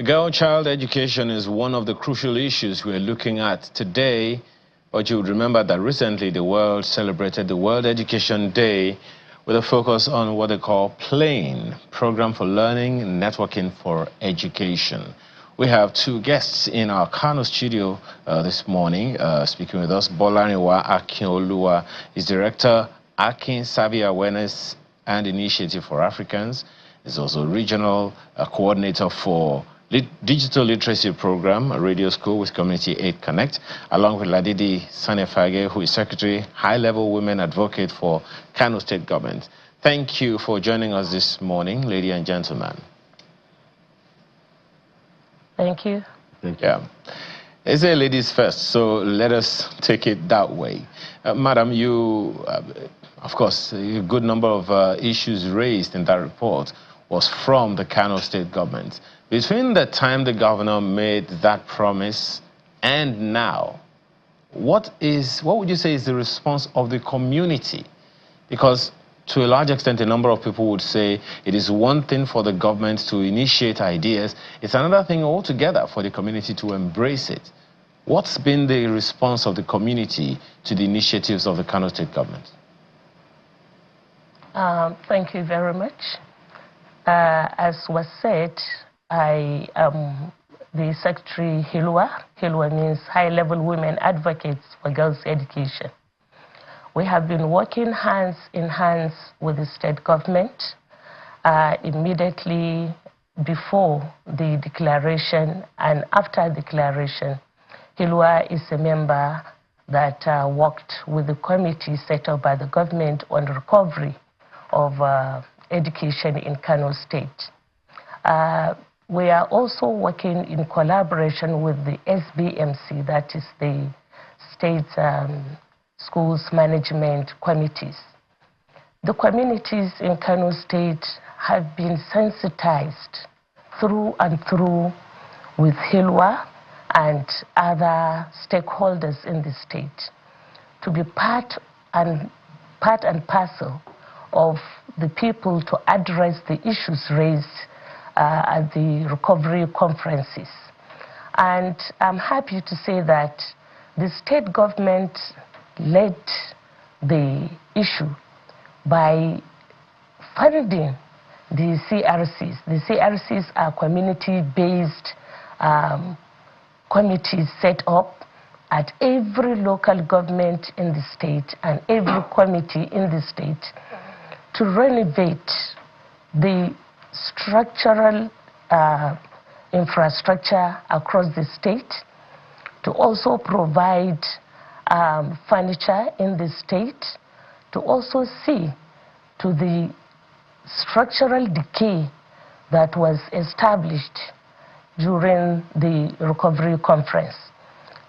Girl-child education is one of the crucial issues we're looking at today, but you would remember that recently the world celebrated the World Education Day with a focus on what they call PLANE, Program for Learning and Networking for Education. We have two guests in our Kano studio this morning. Speaking with us, Bolaniwa Akinoluwa is Director, Akin Savvy Awareness and Initiative for Africans. He's also Regional Coordinator for Digital Literacy Program, a radio school with Community Aid Connect, along with Ladidi Sanefage, who is Secretary, High-Level Women Advocate for Kano State Government. Thank you for joining us this morning, ladies and gentlemen. Thank you. Thank you. Yeah. They say ladies first, so let us take it that way. Madam, you, of course, a good number of issues raised in that report was from the Kano State Government. Between the time the governor made that promise and now, what would you say is the response of the community? Because to a large extent, a number of people would say it is one thing for the government to initiate ideas. It's another thing altogether for the community to embrace it. What's been the response of the community to the initiatives of the Kano State Government? Thank you very much. As was said, I am the Secretary Hilwa. Hilwa means High-Level Women Advocates for Girls' Education. We have been working hands in hands with the state government immediately before the declaration and after declaration. Hilwa is a member that worked with the committee set up by the government on recovery of education in Kano State. We are also working in collaboration with the SBMC, that is the State Schools Management Committees. The communities in Kano State have been sensitized through and through with Hilwa and other stakeholders in the state to be part and parcel of the people to address the issues raised at the recovery conferences. And I'm happy to say that the state government led the issue by funding the CRCs. The CRCs are community-based committees set up at every local government in the state and every committee in the state to renovate the structural infrastructure across the state, to also provide furniture in the state, to also see to the structural decay that was established during the recovery conference.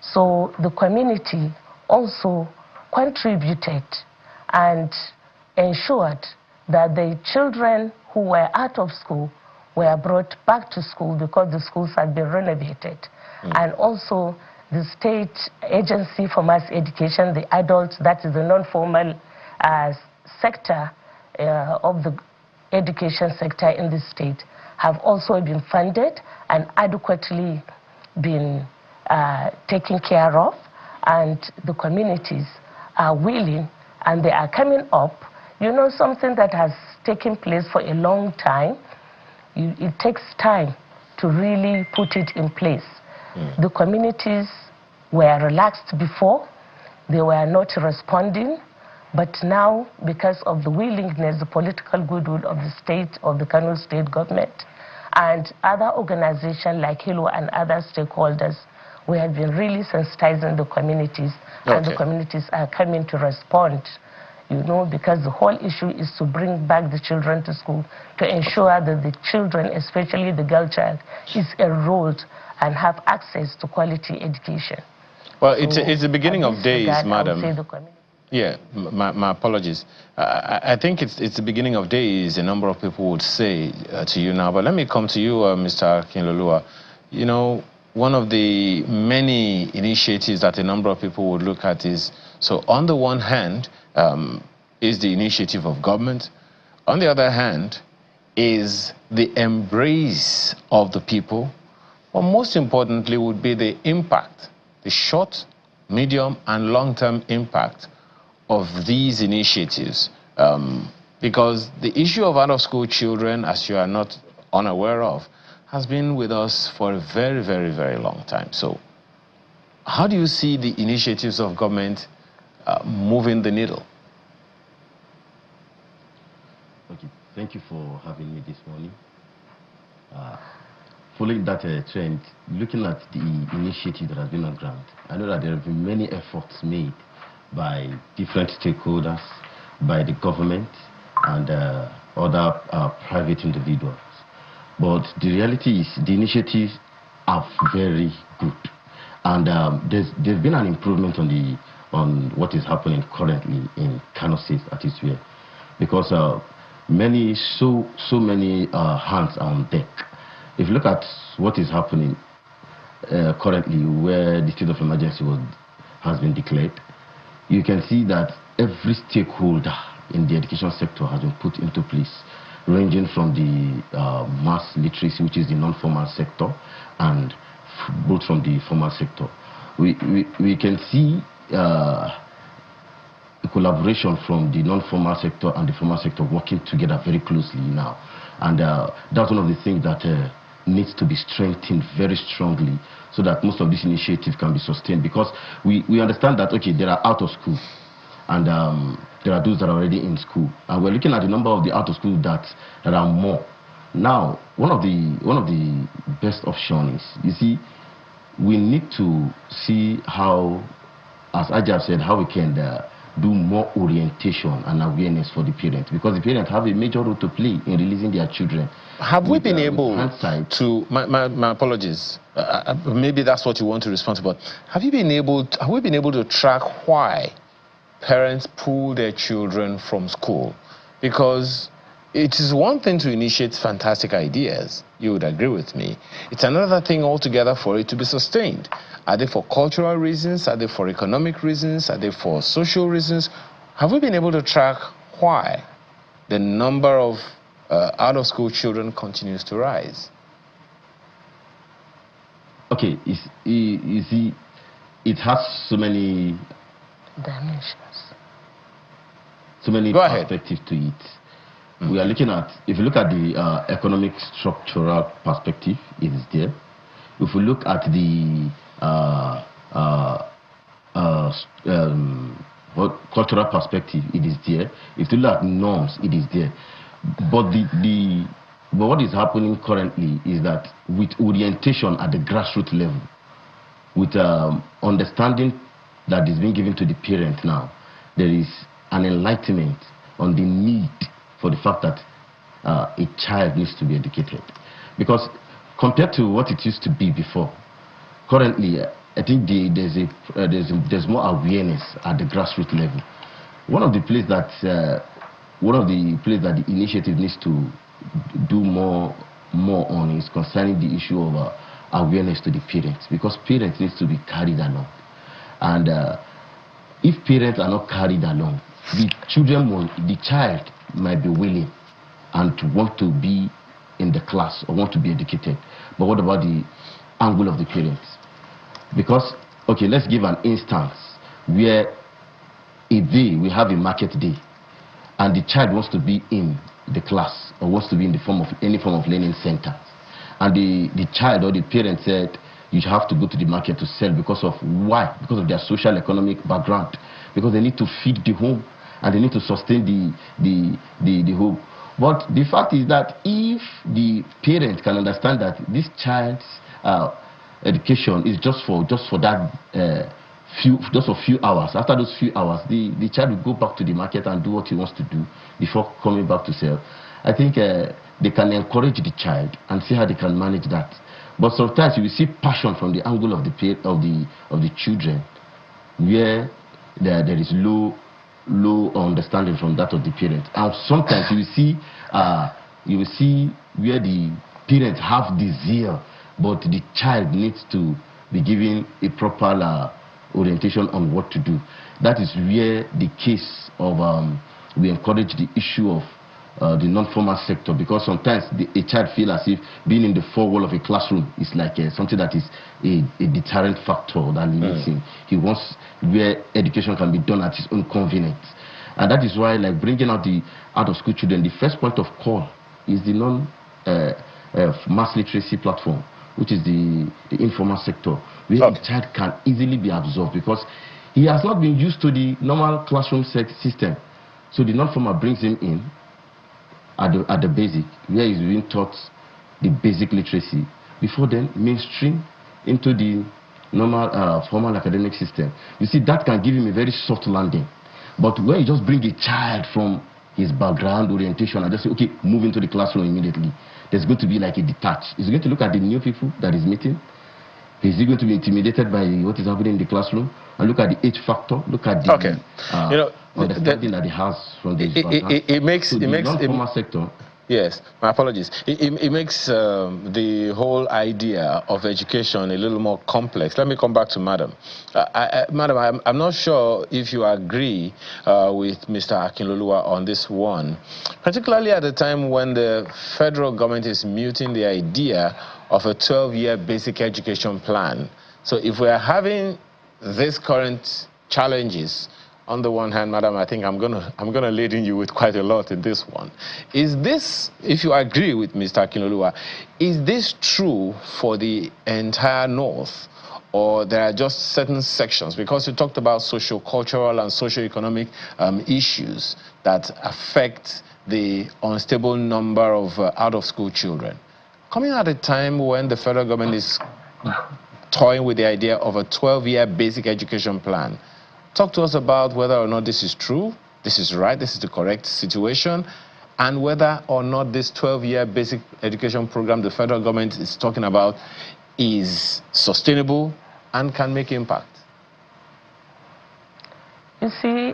So the community also contributed and ensured that the children who were out of school were brought back to school because the schools had been renovated. And also the state agency for mass education, the adults, that is the non-formal sector of the education sector in the state, have also been funded and adequately been taken care of, and the communities are willing and they are coming up. You know, something that has taken place for a long time, it takes time to really put it in place. The communities were relaxed before, they were not responding, but now, because of the willingness, the political goodwill of the state, of the Kano State Government, and other organizations like Hilwa and other stakeholders, we have been really sensitizing the communities, and the communities are coming to respond. You know, because the whole issue is to bring back the children to school, to ensure that the children, especially the girl child, is enrolled and have access to quality education. Well, it's the beginning of days, madam. Yeah, my apologies. I think it's the beginning of days, a number of people would say to you now. But let me come to you, Mr. Akinoluwa. You know, one of the many initiatives that a number of people would look at is, so on the one hand, is the initiative of government. On the other hand, is the embrace of the people But most importantly would be the impact, the short, medium, and long-term impact of these initiatives. Because the issue of out-of-school children, as you are not unaware of, has been with us for a very, very, very long time. So how do you see the initiatives of government moving the needle? Okay, thank you for having me this morning. Following that trend, looking at the initiative that has been on ground, I know that there have been many efforts made by different stakeholders, by the government, and other private individuals. But the reality is the initiatives are very good. And there's been an improvement on what is happening currently in Kano State, at its way. Because so many hands are on deck. If you look at what is happening currently, where the state of emergency has been declared, you can see that every stakeholder in the education sector has been put into place, ranging from the mass literacy, which is the non-formal sector, and both from the formal sector. We can see a collaboration from the non-formal sector and the formal sector working together very closely now. And that's one of the things that needs to be strengthened very strongly so that most of these initiatives can be sustained, because we understand that, okay, there are out of school and there are those that are already in school, and we're looking at the number of the out of school that are more. Now, one of the best options is, you see, we need to see how, as Ajab said, how we can do more orientation and awareness for the parents, because the parents have a major role to play in releasing their children. Have we been able to, my apologies, maybe that's what you want to respond to, but have we been able to track why parents pull their children from school? Because it is one thing to initiate fantastic ideas, you would agree with me. It's another thing altogether for it to be sustained. Are they for cultural reasons? Are they for economic reasons? Are they for social reasons? Have we been able to track why the number of out-of-school children continues to rise? Okay, you see, it has so many dimensions, so many perspectives to it. We are looking at, if you look at the economic structural perspective, it is there. If we look at the cultural perspective, it is there. If you look at norms, it is there. But but what is happening currently is that with orientation at the grassroots level, with understanding that is being given to the parent now, there is an enlightenment on the need for the fact that a child needs to be educated. Because compared to what it used to be before, currently I think there's more awareness at the grassroots level. One of the places that the initiative needs to do more on is concerning the issue of awareness to the parents, because parents need to be carried along. And if parents are not carried along, the child might be willing and to want to be in the class or want to be educated. But what about the angle of the parents? Because, okay, let's give an instance where a day we have a market day and the child wants to be in the class or wants to be in the form of any form of learning center, and the child or the parent said you have to go to the market to sell because of why? Because of their social economic background, because they need to feed the home and they need to sustain the home. But the fact is that if the parent can understand that this child's education is just for that just a few hours, after those few hours the child will go back to the market and do what he wants to do before coming back to sell, I think they can encourage the child and see how they can manage that. But sometimes you will see passion from the angle of the children, where there is low understanding from that of the parents. And sometimes you will see where the parents have the zeal, but the child needs to be given a proper orientation on what to do. That is where the case of we encourage the issue of the non-formal sector, because sometimes a child feels as if being in the four wall of a classroom is like something that is a deterrent factor that limits him. He wants where education can be done at his own convenience. And that is why, like, bringing out the out-of-school children, the first point of call is the mass literacy platform, which is the informal sector, where the child can easily be absorbed, because he has not been used to the normal classroom system. So the non-formal brings him in at the basic, where he's being taught the basic literacy, before then mainstream into the normal formal academic system. You see, that can give him a very soft landing. But when you just bring a child from his background, orientation, and just say, okay, move into the classroom immediately, there's going to be like a detach. He's going to look at the new people that he's meeting. Is he going to be intimidated by what is happening in the classroom? And look at the age factor. Look at the understanding that he has from the non-formal sector. Yes, my apologies. It makes the whole idea of education a little more complex. Let me come back to Madam. Madam, I'm not sure if you agree with Mr. Akinloluwa on this one, particularly at the time when the federal government is muting the idea of a 12-year basic education plan. So if we are having these current challenges, on the one hand, Madam, I think I'm gonna laden you with quite a lot in this one. Is this, if you agree with Mr. Akinloluwa, is this true for the entire North, or there are just certain sections? Because you talked about socio-cultural and socio-economic issues that affect the unstable number of out-of-school children. Coming at a time when the federal government is toying with the idea of a 12-year basic education plan, talk to us about whether or not this is true, this is right, this is the correct situation, and whether or not this 12-year basic education program the federal government is talking about is sustainable and can make impact. You see,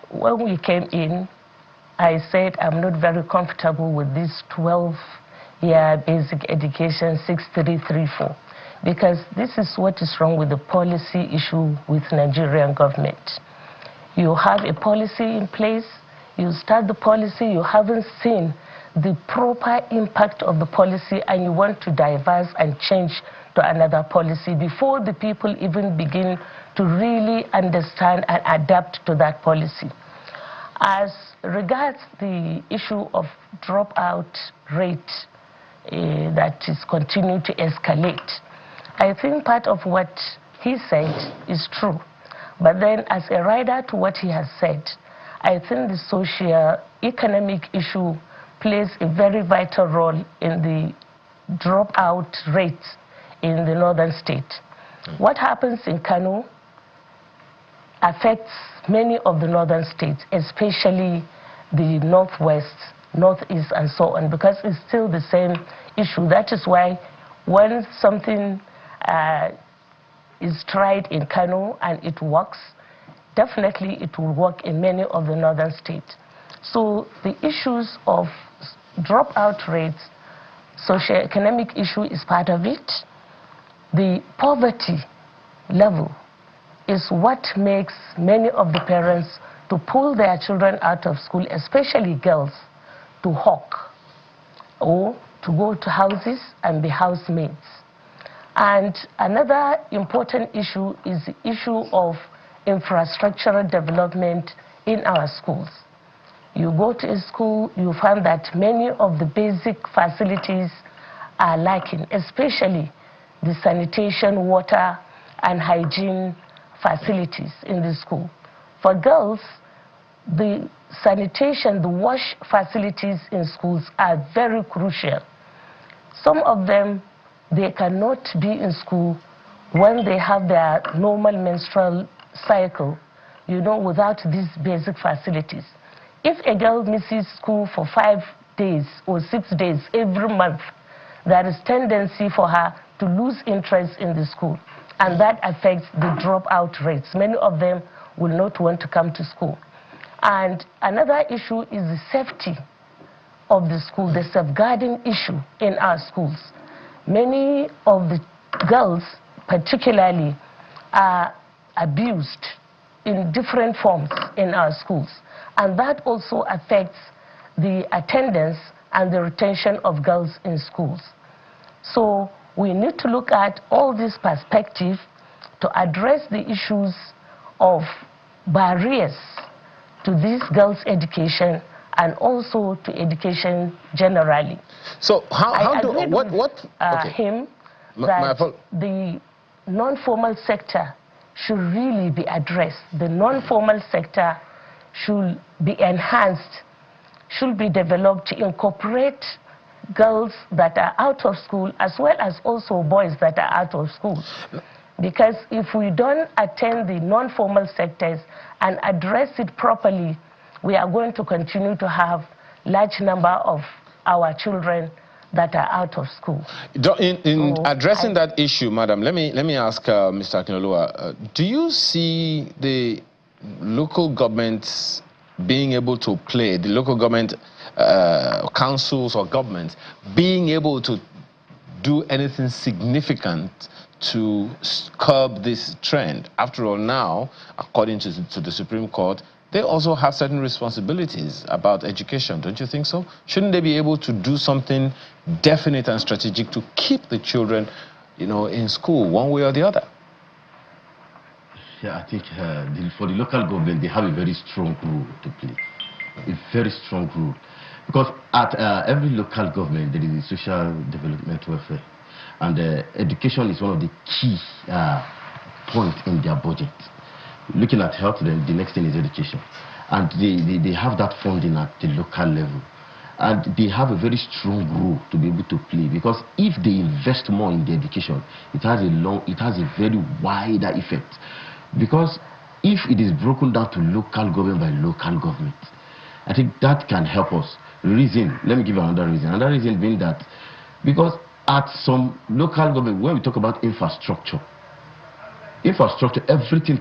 when we came in, I said I'm not very comfortable with this 12-year basic education 6334. Because this is what is wrong with the policy issue with Nigerian government. You have a policy in place, you start the policy, you haven't seen the proper impact of the policy, and you want to diverse and change to another policy before the people even begin to really understand and adapt to that policy. As regards the issue of dropout rate that is continuing to escalate, I think part of what he said is true. But then, as a rider to what he has said, I think the socio-economic issue plays a very vital role in the dropout rate in the northern state. What happens in Kano affects many of the northern states, especially the northwest, northeast, and so on, because it's still the same issue. That is why when something is tried in Kano and it works, definitely it will work in many of the northern states. So the issues of dropout rates, socioeconomic issue is part of it. The poverty level is what makes many of the parents to pull their children out of school, especially girls, to hawk or to go to houses and be housemaids. And another important issue is the issue of infrastructural development in our schools. You go to a school, you find that many of the basic facilities are lacking, especially the sanitation, water, and hygiene facilities in the school. For girls, the sanitation, the wash facilities in schools are very crucial. Some of them, they cannot be in school when they have their normal menstrual cycle, you know, without these basic facilities. If a girl misses school for 5 days or 6 days every month, there is tendency for her to lose interest in the school, and that affects the dropout rates. Many of them will not want to come to school. And another issue is the safety of the school, the safeguarding issue in our schools. Many of the girls, particularly, are abused in different forms in our schools. And that also affects the attendance and the retention of girls in schools. So we need to look at all these perspectives to address the issues of barriers to this girls' education and also to education generally. So him that the non-formal sector should really be addressed. The non-formal sector should be enhanced, should be developed to incorporate girls that are out of school as well as also boys that are out of school. Because if we don't attend the non-formal sectors and address it properly, we are going to continue to have large number of our children that are out of school. In addressing that issue, madam, let me ask Mr. Akinloluwa, do you see the local governments being able to play, the local government councils or governments being able to do anything significant to curb this trend? After all, now, according to the Supreme Court, they also have certain responsibilities about education, don't you think so? Shouldn't they be able to do something definite and strategic to keep the children, in school one way or the other? Yeah, I think for the local government, they have a very strong role to play, a very strong role. Because at every local government, there is a social development welfare. And education is one of the key points in their budget. Looking at health, then the next thing is education. And they have that funding at the local level. And they have a very strong role to be able to play, because if they invest more in the education, it has a very wider effect. Because if it is broken down to local government by local government, I think that can help us. Reason, let me give you another reason. Another reason being that because at some local government, when we talk about infrastructure, everything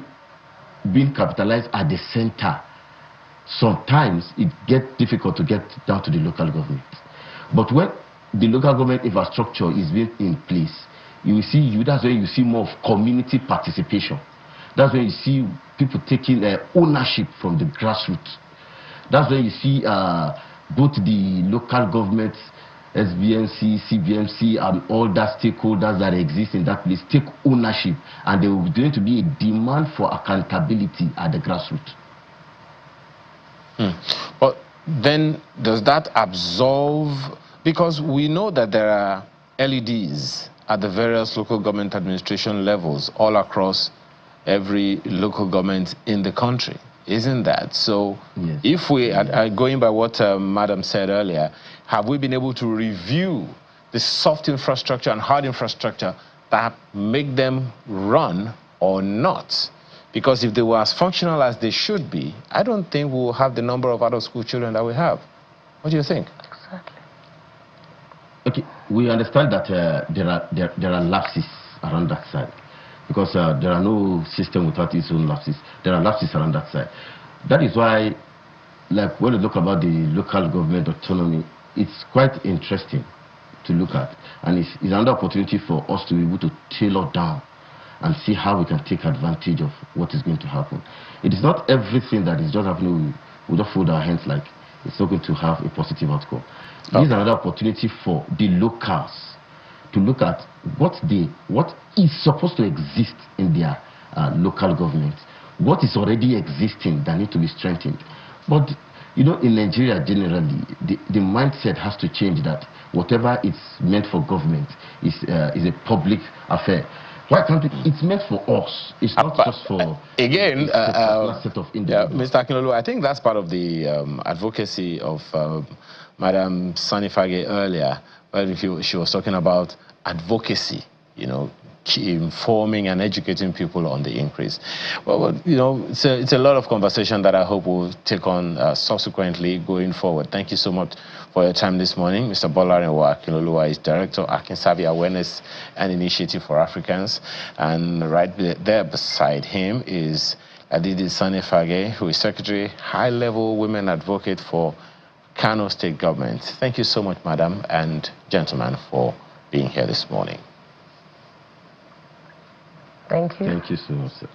being capitalized at the center, sometimes it gets difficult to get down to the local government. But when the local government infrastructure is being in place, that's when you see more of community participation. That's when you see people taking ownership from the grassroots. That's when you see both the local governments, SBMC, CBMC, and all that stakeholders that exist in that place take ownership, and there will be going to be a demand for accountability at the grassroots. But then does that absolve, because we know that there are LEDs at the various local government administration levels all across every local government in the country, isn't that? So yes. If we are going by what Madam said earlier, have we been able to review the soft infrastructure and hard infrastructure that make them run or not? Because if they were as functional as they should be, I don't think we'll have the number of out-of-school children that we have. What do you think? Exactly. Okay, we understand that there are lapses around that side, because there are no system without its own lapses. There are lapses around that side. That is why, like when we look about the local government autonomy, it's quite interesting to look at, and it's another opportunity for us to be able to tailor down and see how we can take advantage of what is going to happen. It is not everything that is just happening, we just fold our hands like it's not going to have a positive outcome. Okay. It is another opportunity for the locals to look at what is supposed to exist in their local government, what is already existing that need to be strengthened. But in Nigeria generally, the mindset has to change that whatever is meant for government is a public affair. Why can't it's meant for us? It's not just for again a set of individuals. Mr. Akinloluwa, I think that's part of the advocacy of Madam Sanifage earlier, where she was talking about advocacy, informing and educating people on the increase. Well, it's a lot of conversation that I hope we'll take on subsequently going forward. Thank you so much for your time this morning. Mr. Bolarinwa Akinloluwa is Director, Akinsabi Awareness and Initiative for Africans. And right there beside him is Adidi Sanifage, who is Secretary, High-Level Women Advocate for Kano State Government. Thank you so much, madam and gentlemen, for being here this morning. Thank you. Thank you so much, sir.